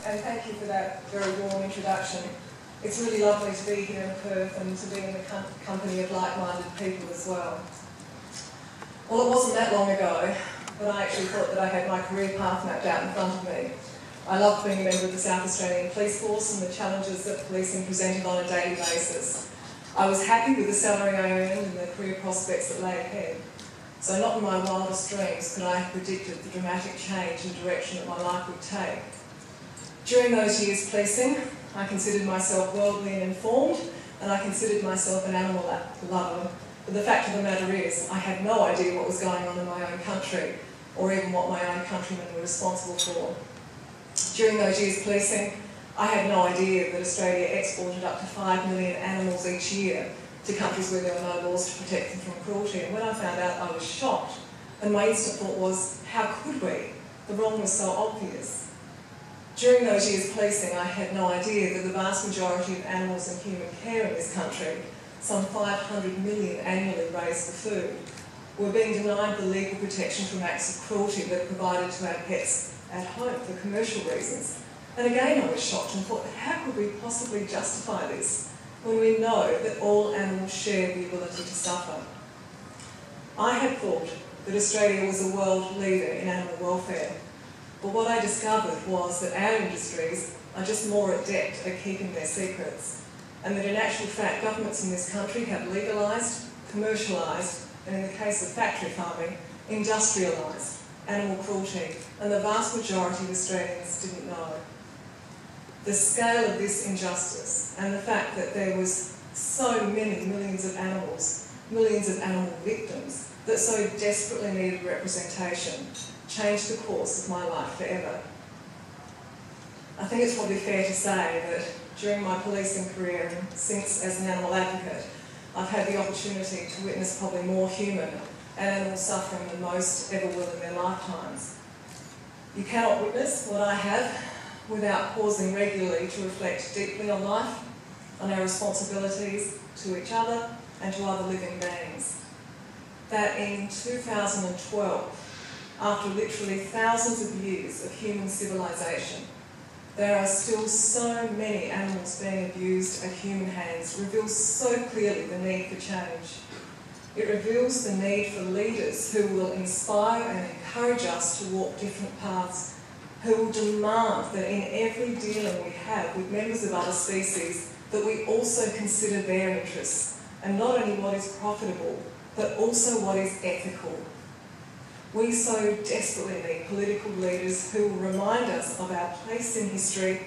and thank you for that very warm introduction. It's really lovely to be here in Perth and to be in the company of like-minded people as well. Well, it wasn't that long ago that I actually thought that I had my career path mapped out in front of me. I loved being a member of the South Australian Police Force and the challenges that policing presented on a daily basis. I was happy with the salary I earned and the career prospects that lay ahead. So not in my wildest dreams could I have predicted the dramatic change in direction that my life would take. During those years policing, I considered myself worldly and informed, and I considered myself an animal lover. But the fact of the matter is, I had no idea what was going on in my own country, or even what my own countrymen were responsible for. During those years policing, I had no idea that Australia exported up to 5 million animals each year to countries where there were no laws to protect them from cruelty. And when I found out, I was shocked. And my instant thought was, how could we? The wrong was so obvious. During those years policing, I had no idea that the vast majority of animals in human care in this country, some 500 million annually raised for food, were being denied the legal protection from acts of cruelty that are provided to our pets at home for commercial reasons. And again I was shocked and thought, how could we possibly justify this when we know that all animals share the ability to suffer? I had thought that Australia was a world leader in animal welfare, but what I discovered was that our industries are just more adept at keeping their secrets, and that in actual fact governments in this country have legalised, commercialised, and in the case of factory farming, industrialised animal cruelty, and the vast majority of Australians didn't know. The scale of this injustice and the fact that there was so many millions of animal victims that so desperately needed representation changed the course of my life forever. I think it's probably fair to say that during my policing career and since as an animal advocate, I've had the opportunity to witness probably more human and animal suffering than most ever will in their lifetimes. You cannot witness what I have without pausing regularly to reflect deeply on life, on our responsibilities to each other and to other living beings. That in 2012, after literally thousands of years of human civilization, there are still so many animals being abused at human hands reveals so clearly the need for change. It reveals the need for leaders who will inspire and encourage us to walk different paths, who will demand that in every dealing we have with members of other species that we also consider their interests, and not only what is profitable, but also what is ethical. We so desperately need political leaders who will remind us of our place in history,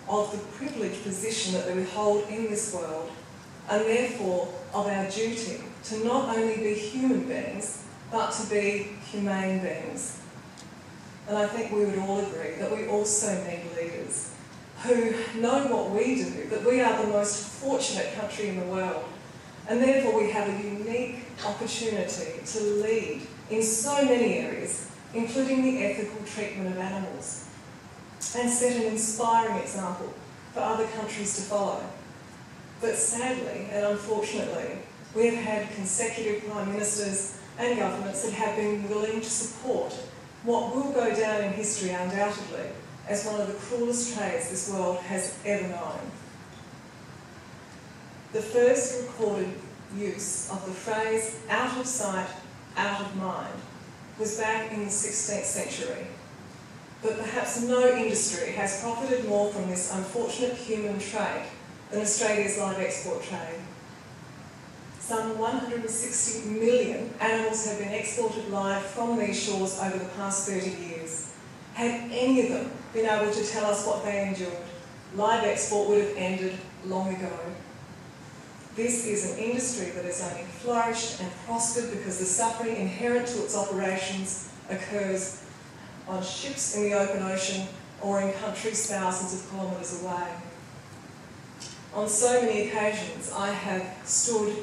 of the privileged position that we hold in this world, and therefore of our duty to not only be human beings, but to be humane beings. And I think we would all agree that we also need leaders who know what we do, that we are the most fortunate country in the world, and therefore we have a unique opportunity to lead in so many areas, including the ethical treatment of animals, and set an inspiring example for other countries to follow. But sadly and unfortunately, we have had consecutive prime ministers and governments that have been willing to support what will go down in history undoubtedly as one of the cruelest trades this world has ever known. The first recorded use of the phrase out of sight, out of mind was back in the 16th century. But perhaps no industry has profited more from this unfortunate human trait than Australia's live export trade. Some 160 million animals have been exported live from these shores over the past 30 years. Had any of them been able to tell us what they endured, live export would have ended long ago. This is an industry that has only flourished and prospered because the suffering inherent to its operations occurs on ships in the open ocean or in countries thousands of kilometres away. On so many occasions, I have stood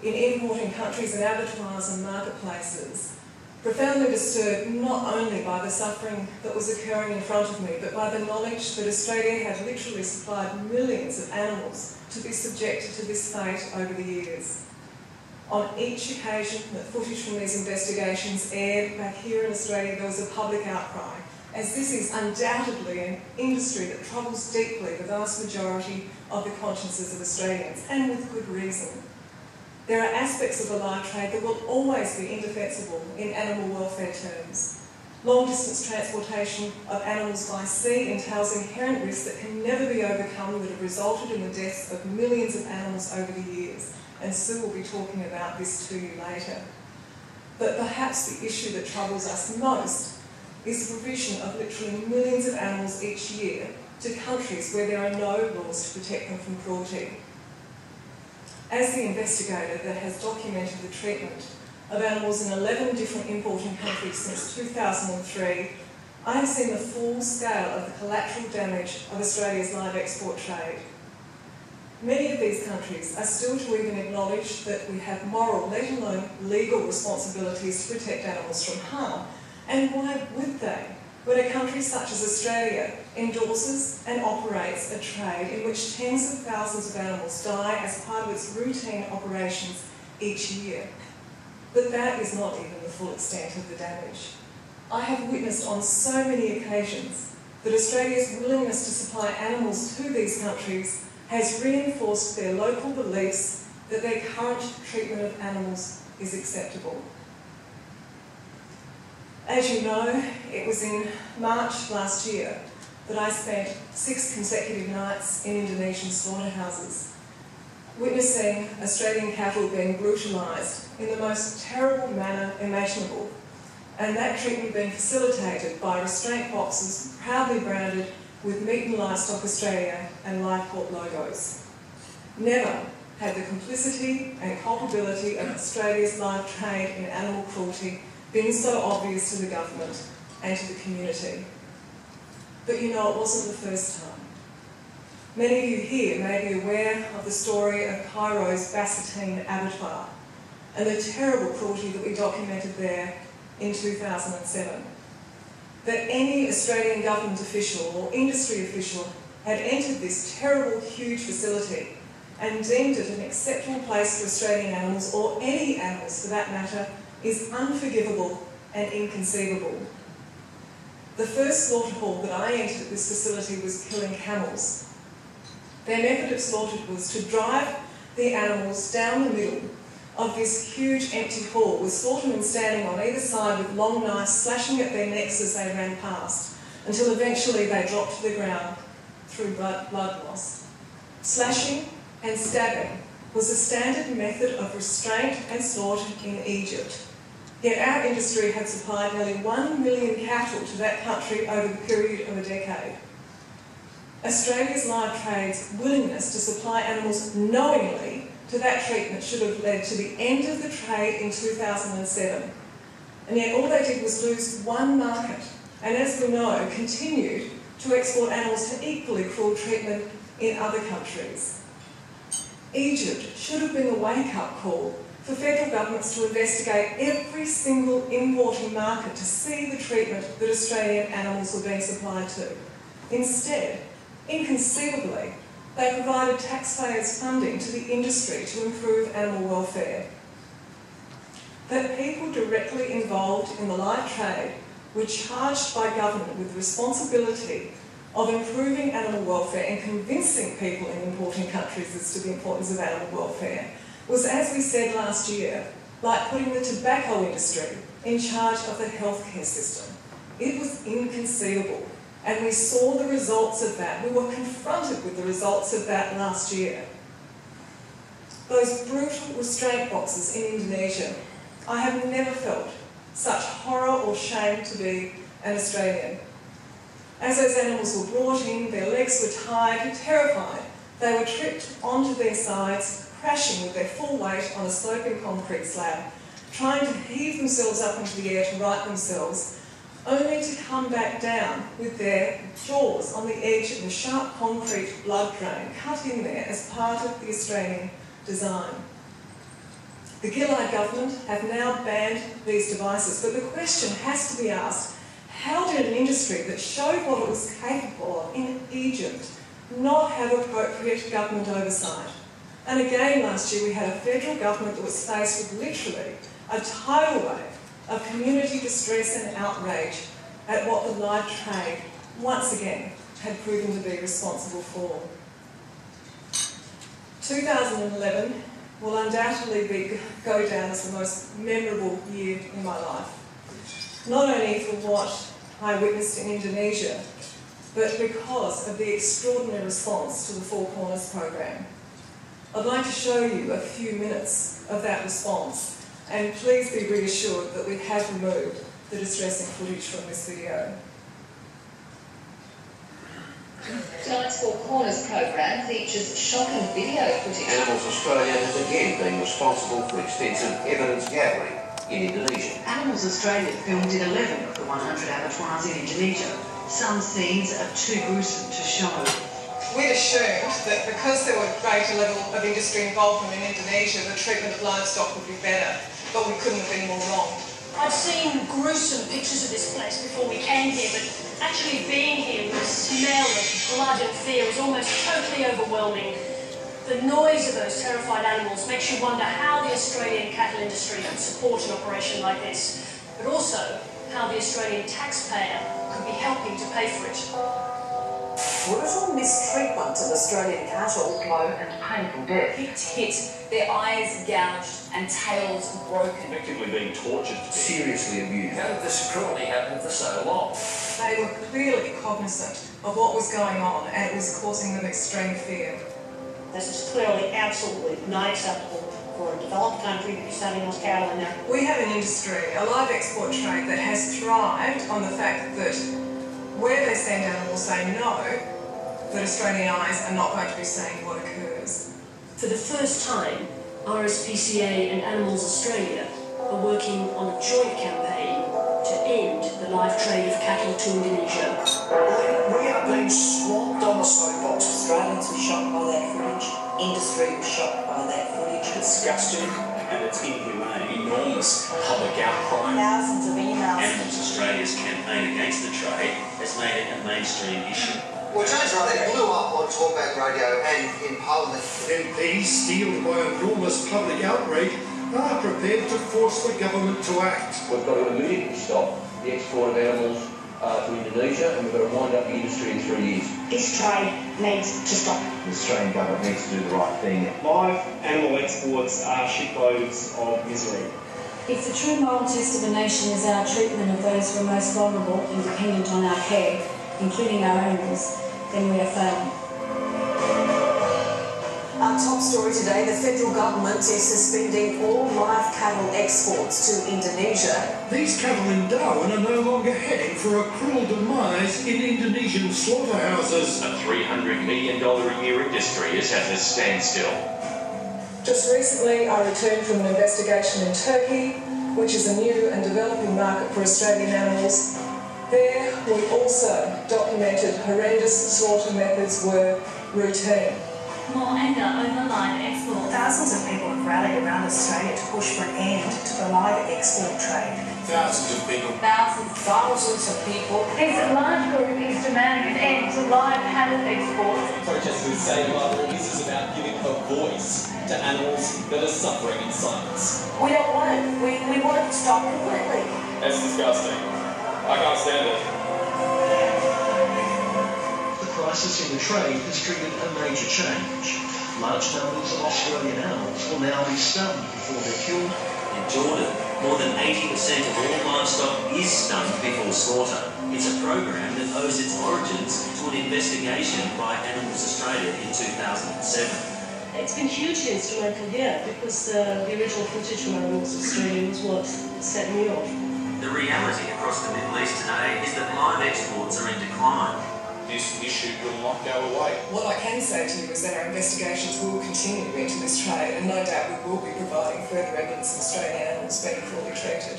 in importing countries and abattoirs and marketplaces, profoundly disturbed not only by the suffering that was occurring in front of me, but by the knowledge that Australia had literally supplied millions of animals to be subjected to this fate over the years. On each occasion that footage from these investigations aired back here in Australia, there was a public outcry as this is undoubtedly an industry that troubles deeply the vast majority of the consciences of Australians, and with good reason. There are aspects of the live trade that will always be indefensible in animal welfare terms. Long-distance transportation of animals by sea entails inherent risks that can never be overcome, that have resulted in the deaths of millions of animals over the years, and Sue will be talking about this to you later. But perhaps the issue that troubles us most is the provision of literally millions of animals each year to countries where there are no laws to protect them from cruelty. As the investigator that has documented the treatment of animals in 11 different importing countries since 2003, I have seen the full scale of the collateral damage of Australia's live export trade. Many of these countries are still to even acknowledge that we have moral, let alone legal responsibilities to protect animals from harm. And why would they, when a country such as Australia endorses and operates a trade in which tens of thousands of animals die as part of its routine operations each year? But that is not even the full extent of the damage. I have witnessed on so many occasions that Australia's willingness to supply animals to these countries has reinforced their local beliefs that their current treatment of animals is acceptable. As you know, it was in March last year that I spent 6 consecutive nights in Indonesian slaughterhouses, witnessing Australian cattle being brutalised in the most terrible manner imaginable, and that treatment being facilitated by restraint boxes proudly branded with Meat and Livestock Australia and Live Pork logos. Never had the complicity and culpability of Australia's live trade in animal cruelty been so obvious to the government and to the community. But you know, it wasn't the first time. Many of you here may be aware of the story of Cairo's Basseterre abattoir and the terrible cruelty that we documented there in 2007. That any Australian government official or industry official had entered this terrible, huge facility and deemed it an acceptable place for Australian animals, or any animals for that matter, is unforgivable and inconceivable. The first slaughter hall that I entered at this facility was killing camels. Their method of slaughter was to drive the animals down the middle of this huge empty hall, with slaughtermen standing on either side with long knives slashing at their necks as they ran past, until eventually they dropped to the ground through blood loss. Slashing and stabbing was a standard method of restraint and slaughter in Egypt. Yet our industry had supplied nearly 1 million cattle to that country over the period of a decade. Australia's live trade's willingness to supply animals knowingly to that treatment should have led to the end of the trade in 2007. And yet all they did was lose one market, and as we know, continued to export animals to equally cruel treatment in other countries. Egypt should have been a wake-up call for federal governments to investigate every single importing market to see the treatment that Australian animals were being supplied to. Instead, inconceivably, they provided taxpayers' funding to the industry to improve animal welfare. That people directly involved in the live trade were charged by government with the responsibility of improving animal welfare and convincing people in importing countries as to the importance of animal welfare was, as we said last year, like putting the tobacco industry in charge of the healthcare system. It was inconceivable, and we saw the results of that. We were confronted with the results of that last year. Those brutal restraint boxes in Indonesia, I have never felt such horror or shame to be an Australian. As those animals were brought in, their legs were tied, terrified. They were tripped onto their sides, crashing with their full weight on a sloping concrete slab, trying to heave themselves up into the air to right themselves, only to come back down with their jaws on the edge of a sharp concrete blood drain cut in there as part of the Australian design. The Gillard government have now banned these devices, but the question has to be asked, how did an industry that showed what it was capable of in Egypt not have appropriate government oversight? And again last year we had a federal government that was faced with literally a tidal wave of community distress and outrage at what the live trade, once again, had proven to be responsible for. 2011 will undoubtedly go down as the most memorable year in my life. Not only for what I witnessed in Indonesia, but because of the extraordinary response to the Four Corners program. I'd like to show you a few minutes of that response, and please be reassured that we have removed the distressing footage from this video. Tonight's Four Corners program features shocking video footage. Animals Australia has again been responsible for extensive evidence gathering in Indonesia. Animals Australia filmed in 11 of the 100 abattoirs in Indonesia. Some scenes are too gruesome to show. We'd assumed that because there were greater level of industry involvement in Indonesia, the treatment of livestock would be better, but we couldn't have been more wrong. I've seen gruesome pictures of this place before we came here, but actually being here with the smell of blood and fear is almost totally overwhelming. The noise of those terrified animals makes you wonder how the Australian cattle industry could support an operation like this, but also how the Australian taxpayer could be helping to pay for it. Brutal mistreatment of Australian cattle, Slow and painful death. Hit, their eyes gouged and tails broken. Effectively being tortured to death. Seriously abused. How did this cruelty happen for so long? They were clearly cognizant of what was going on, and it was causing them extreme fear. This is clearly absolutely not acceptable for a developed country to be sending those cattle in there. We have an industry, a live export trade, that has thrived on the fact that where they send animals, they know that Australian eyes are not going to be seeing what occurs. For the first time, RSPCA and Animals Australia are working on a joint campaign to end the live trade of cattle to Indonesia. We are being swamped on the soapbox. Australians were shocked by that footage, industry was shocked by that footage. Disgusting, and it's inhumane. Enormous public outcry. Thousands of emails. Animals Australia's campaign against the trade has made it a mainstream issue. Well, James, right, they blew up on Talkback Radio and in Parliament. MPs, steeled by enormous public outrage, are prepared to force the government to act. We've got to immediately stop the export of animals to Indonesia, and we've got to wind up the industry in 3 years. This trade needs to stop. The Australian government needs to do the right thing. Live animal exports are shitloads of misery. If the true moral test of a nation is our treatment of those who are most vulnerable and dependent on our care, including our owners, then we are failing. Our top story today, the federal government is suspending all live cattle exports to Indonesia. These cattle in Darwin are no longer heading for a cruel demise in Indonesian slaughterhouses. A $300 million a year industry is at a standstill. Just recently, I returned from an investigation in Turkey, which is a new and developing market for Australian animals. There, we also documented horrendous slaughter methods were routine. More anger over live export. Thousands of people have rallied around Australia to push for an end to the live export trade. Thousands of people. Thousands of people. This large group is demanding an end to live cattle exports. Protesters say this is about giving a voice to animals that are suffering in silence. We don't want it. We want it to stop completely. That's disgusting. I can't stand it. The crisis in the trade has triggered a major change. Large numbers of Australian animals will now be stunned before they're killed. In Jordan, more than 80% of all livestock is stunned before slaughter. It's a program that owes its origins to an investigation by Animals Australia in 2007. It's been hugely instrumental here because the original footage from Animals Australia was what set me off. The reality across the Middle East today is that live exports are in decline. This issue will not go away. What I can say to you is that our investigations will continue into this trade, and no doubt we will be providing further evidence of Australian animals being cruelly treated.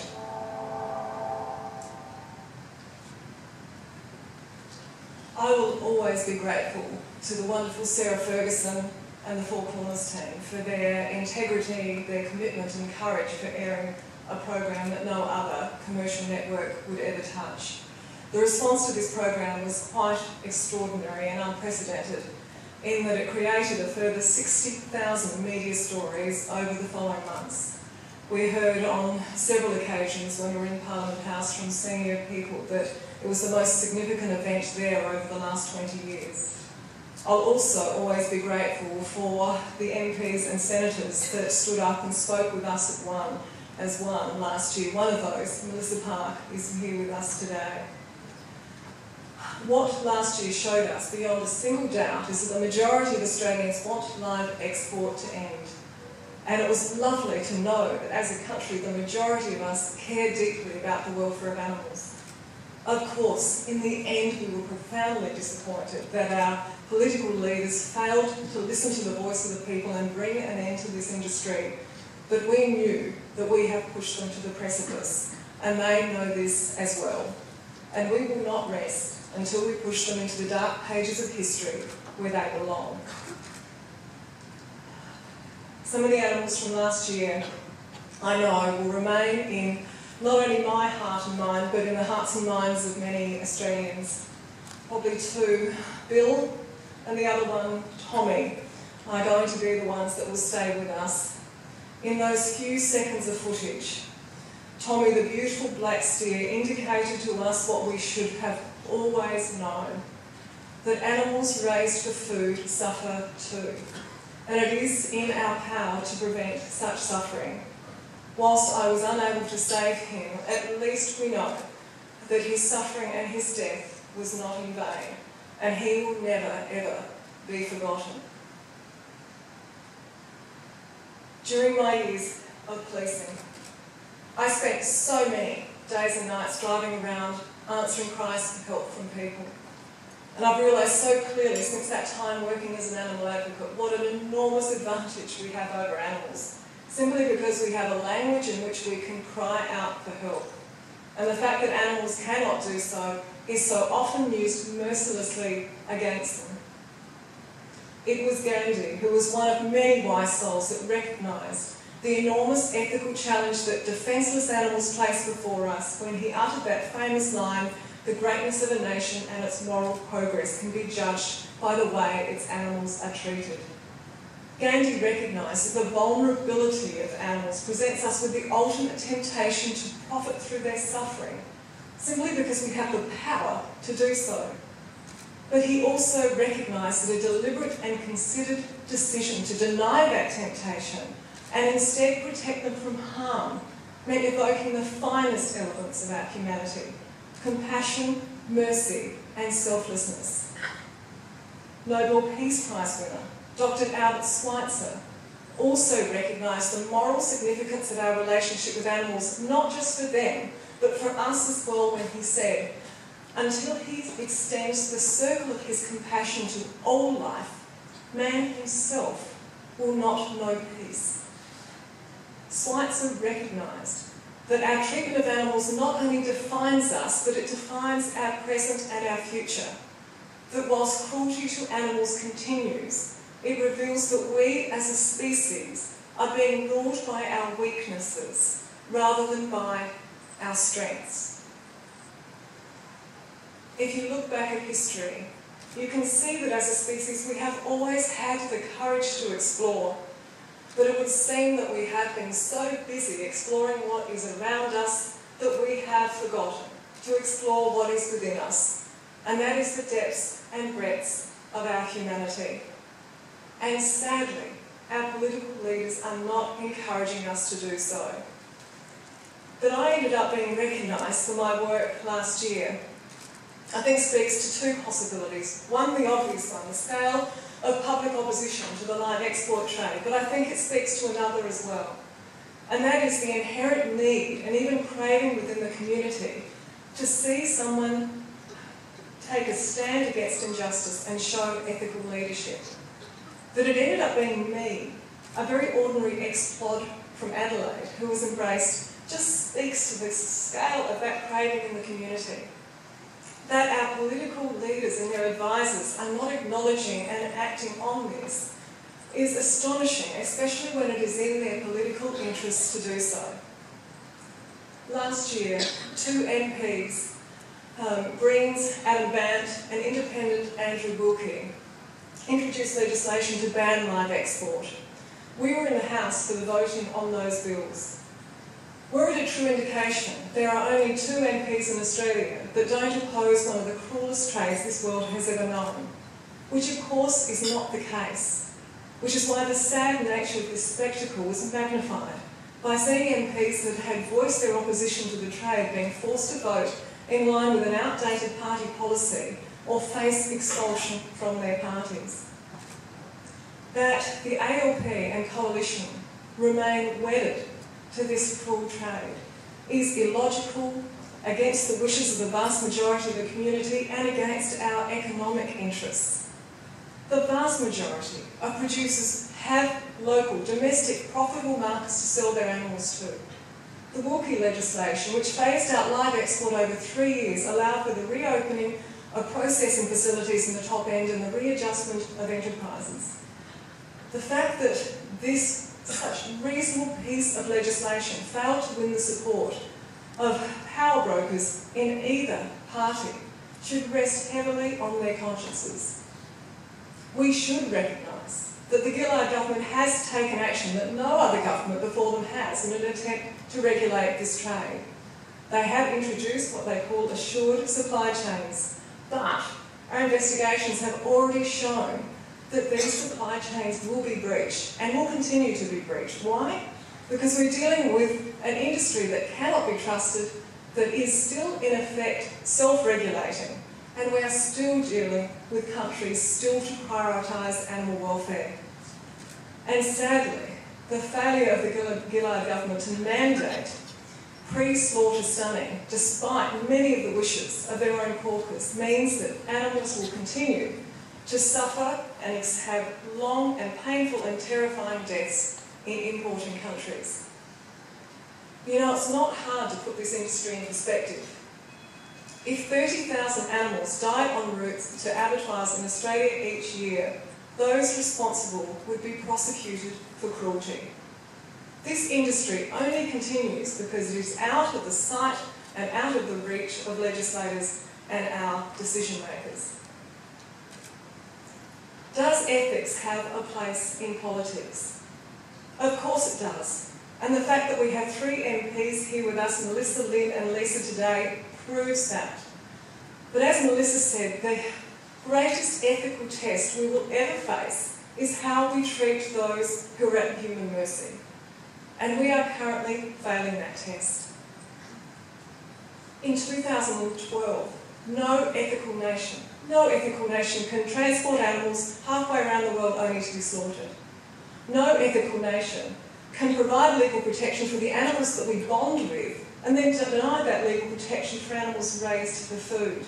I will always be grateful to the wonderful Sarah Ferguson and the Four Corners team for their integrity, their commitment and courage for airing a program that no other commercial network would ever touch. The response to this program was quite extraordinary and unprecedented in that it created a further 60,000 media stories over the following months. We heard on several occasions when we were in Parliament House from senior people that It was the most significant event there over the last 20 years. I'll also always be grateful for the MPs and senators that stood up and spoke with us as one last year. One of those, Melissa Park, is here with us today. What last year showed us, beyond a single doubt, is that the majority of Australians want live export to end. And it was lovely to know that as a country, the majority of us care deeply about the welfare of animals. Of course, in the end, we were profoundly disappointed that our political leaders failed to listen to the voice of the people and bring an end to this industry. But we knew that we have pushed them to the precipice, and they know this as well. And we will not rest until we push them into the dark pages of history where they belong. Some of the animals from last year, I know, will remain in not only my heart and mind, but in the hearts and minds of many Australians. Probably two, Bill and the other one, Tommy, are going to be the ones that will stay with us. In those few seconds of footage, Tommy, the beautiful black steer, indicated to us what we should have always known, that animals raised for food suffer too, and it is in our power to prevent such suffering. Whilst I was unable to save him, at least we know that his suffering and his death was not in vain, and he will never, ever be forgotten. During my years of policing, I spent so many days and nights driving around, answering cries for help from people. And I've realised so clearly since that time working as an animal advocate what an enormous advantage we have over animals, simply because we have a language in which we can cry out for help. And the fact that animals cannot do so is so often used mercilessly against them. It was Gandhi, who was one of many wise souls that recognised the enormous ethical challenge that defenceless animals place before us when he uttered that famous line, "The greatness of a nation and its moral progress can be judged by the way its animals are treated." Gandhi recognised that the vulnerability of animals presents us with the ultimate temptation to profit through their suffering, simply because we have the power to do so. But he also recognised that a deliberate and considered decision to deny that temptation and instead protect them from harm meant evoking the finest elements of our humanity: compassion, mercy, and selflessness. Nobel Peace Prize winner Dr. Albert Schweitzer also recognised the moral significance of our relationship with animals, not just for them, but for us as well, when he said, "Until he extends the circle of his compassion to all life, man himself will not know peace." Schweitzer recognised that our treatment of animals not only defines us, but it defines our present and our future. That whilst cruelty to animals continues, it reveals that we as a species are being ruled by our weaknesses rather than by our strengths. If you look back at history, you can see that as a species we have always had the courage to explore, but it would seem that we have been so busy exploring what is around us that we have forgotten to explore what is within us, and that is the depths and breadths of our humanity. And sadly, our political leaders are not encouraging us to do so. That I ended up being recognised for my work last year, I think speaks to two possibilities. One, the obvious one, the scale of public opposition to the live export trade, but I think it speaks to another as well. And that is the inherent need and even craving within the community to see someone take a stand against injustice and show ethical leadership. That it ended up being me, a very ordinary ex-plod from Adelaide who was embraced, just speaks to the scale of that craving in the community. That our political leaders and their advisors are not acknowledging and acting on this is astonishing, especially when it is in their political interests to do so. Last year, 2 MPs, Greens Adam Bant and Independent Andrew Wilkie, introduced legislation to ban live export. We were in the House for the voting on those bills. Were it a true indication, there are only 2 MPs in Australia that don't oppose one of the cruelest trades this world has ever known, which of course is not the case, which is why the sad nature of this spectacle was magnified by seeing MPs that had voiced their opposition to the trade being forced to vote in line with an outdated party policy or face expulsion from their parties. That the ALP and coalition remain wedded to this cruel trade is illogical, against the wishes of the vast majority of the community and against our economic interests. The vast majority of producers have local, domestic, profitable markets to sell their animals to. The Wilkie legislation, which phased out live export over 3 years, allowed for the reopening of processing facilities in the top end and the readjustment of enterprises. The fact that this such reasonable piece of legislation failed to win the support of power brokers in either party should rest heavily on their consciences. We should recognise that the Gillard government has taken action that no other government before them has in an attempt to regulate this trade. They have introduced what they call assured supply chains, but our investigations have already shown that these supply chains will be breached and will continue to be breached. Why? Because we're dealing with an industry that cannot be trusted, that is still in effect self-regulating, and we are still dealing with countries still to prioritise animal welfare. And sadly, the failure of the Gillard government to mandate pre-slaughter stunning, despite many of the wishes of their own caucus, means that animals will continue to suffer and have long and painful and terrifying deaths in importing countries. You know, it's not hard to put this industry in perspective. If 30,000 animals died en route to abattoirs in Australia each year, those responsible would be prosecuted for cruelty. This industry only continues because it is out of the sight and out of the reach of legislators and our decision makers. Does ethics have a place in politics? Of course it does. And the fact that we have 3 MPs here with us, Melissa, Lyn and Lisa today, proves that. But as Melissa said, the greatest ethical test we will ever face is how we treat those who are at human mercy. And we are currently failing that test. In 2012, no ethical nation can transport animals halfway around the world only to be slaughtered. No ethical nation can provide legal protection for the animals that we bond with and then deny that legal protection for animals raised for food.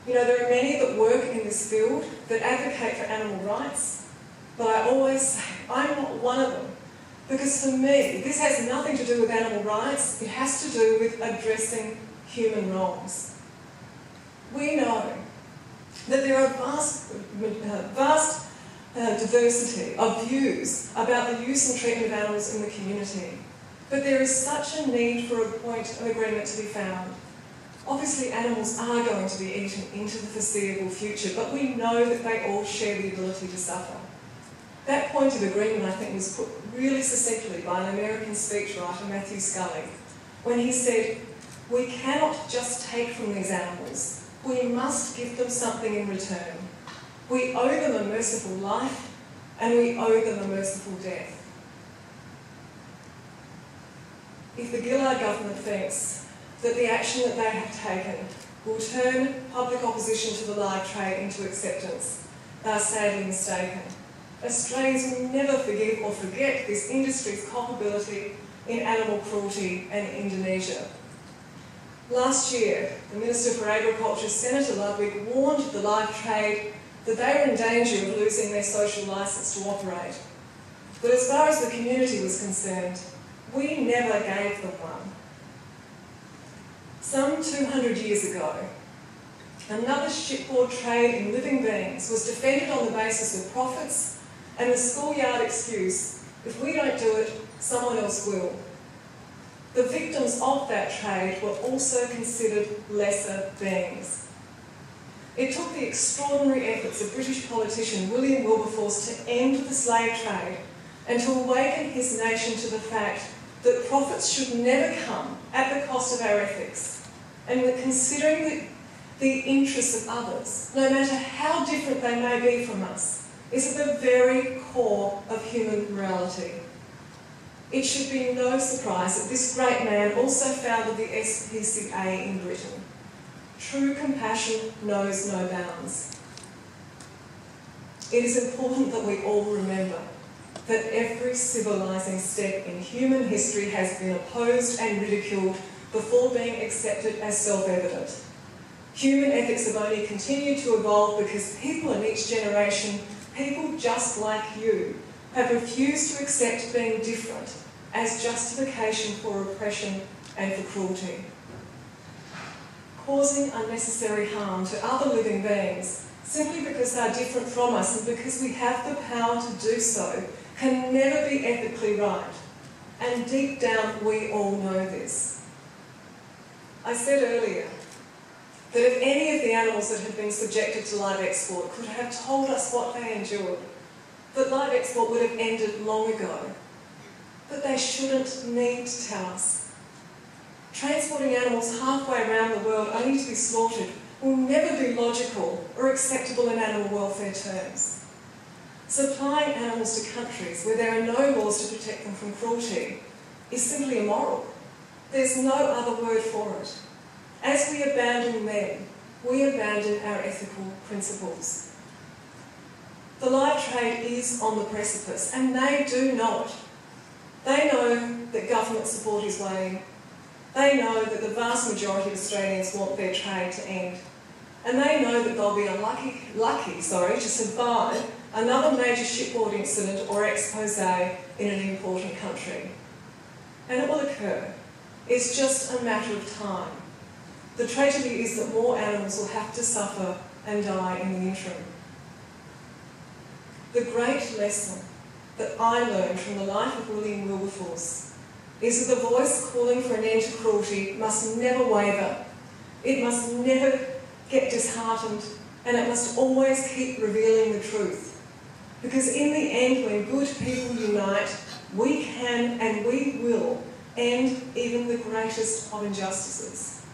You know, there are many that work in this field that advocate for animal rights, but I always say I'm not one of them. Because for me, this has nothing to do with animal rights, it has to do with addressing human wrongs. We know that there are vast diversity of views about the use and treatment of animals in the community, but there is such a need for a point of agreement to be found. Obviously, animals are going to be eaten into the foreseeable future, but we know that they all share the ability to suffer. That point of agreement, I think, was put really succinctly by an American speechwriter, Matthew Scully, when he said, "We cannot just take from these animals. We must give them something in return. We owe them a merciful life, and we owe them a merciful death." If the Gillard government thinks that the action that they have taken will turn public opposition to the live trade into acceptance, they are sadly mistaken. Australians will never forgive or forget this industry's culpability in animal cruelty in Indonesia. Last year, the Minister for Agriculture, Senator Ludwig, warned the live trade that they were in danger of losing their social licence to operate. But as far as the community was concerned, we never gave them one. Some 200 years ago, another shipboard trade in living beings was defended on the basis of profits and the schoolyard excuse, if we don't do it, someone else will. The victims of that trade were also considered lesser beings. It took the extraordinary efforts of British politician William Wilberforce to end the slave trade and to awaken his nation to the fact that profits should never come at the cost of our ethics, and that considering the interests of others, no matter how different they may be from us, is at the very core of human morality. It should be no surprise that this great man also founded the SPCA in Britain. True compassion knows no bounds. It is important that we all remember that every civilising step in human history has been opposed and ridiculed before being accepted as self-evident. Human ethics have only continued to evolve because people in each generation, people just like you, have refused to accept being different as justification for oppression and for cruelty. Causing unnecessary harm to other living beings simply because they are different from us and because we have the power to do so can never be ethically right. And deep down we all know this. I said earlier that if any of the animals that had been subjected to live export could have told us what they endured, that live export would have ended long ago. But they shouldn't need to tell us. Transporting animals halfway around the world only to be slaughtered will never be logical or acceptable in animal welfare terms. Supplying animals to countries where there are no laws to protect them from cruelty is simply immoral. There's no other word for it. As we abandon them, we abandon our ethical principles. The live trade is on the precipice, and they do know it. They know that government support is waning. They know that the vast majority of Australians want their trade to end. And they know that they'll be lucky to survive another major shipboard incident or expose in an important country. And it will occur. It's just a matter of time. The tragedy is that more animals will have to suffer and die in the interim. The great lesson that I learned from the life of William Wilberforce is that the voice calling for an end to cruelty must never waver. It must never get disheartened, and it must always keep revealing the truth. Because in the end, when good people unite, we can and we will end even the greatest of injustices.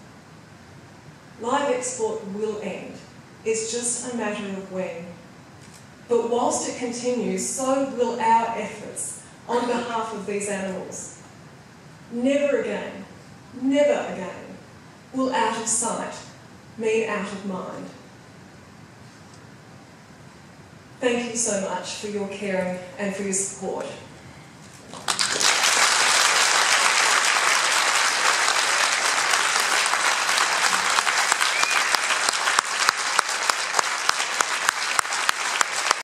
Live export will end. It's just a matter of when. But whilst it continues, so will our efforts on behalf of these animals. Never again will out of sight mean out of mind. Thank you so much for your caring and for your support.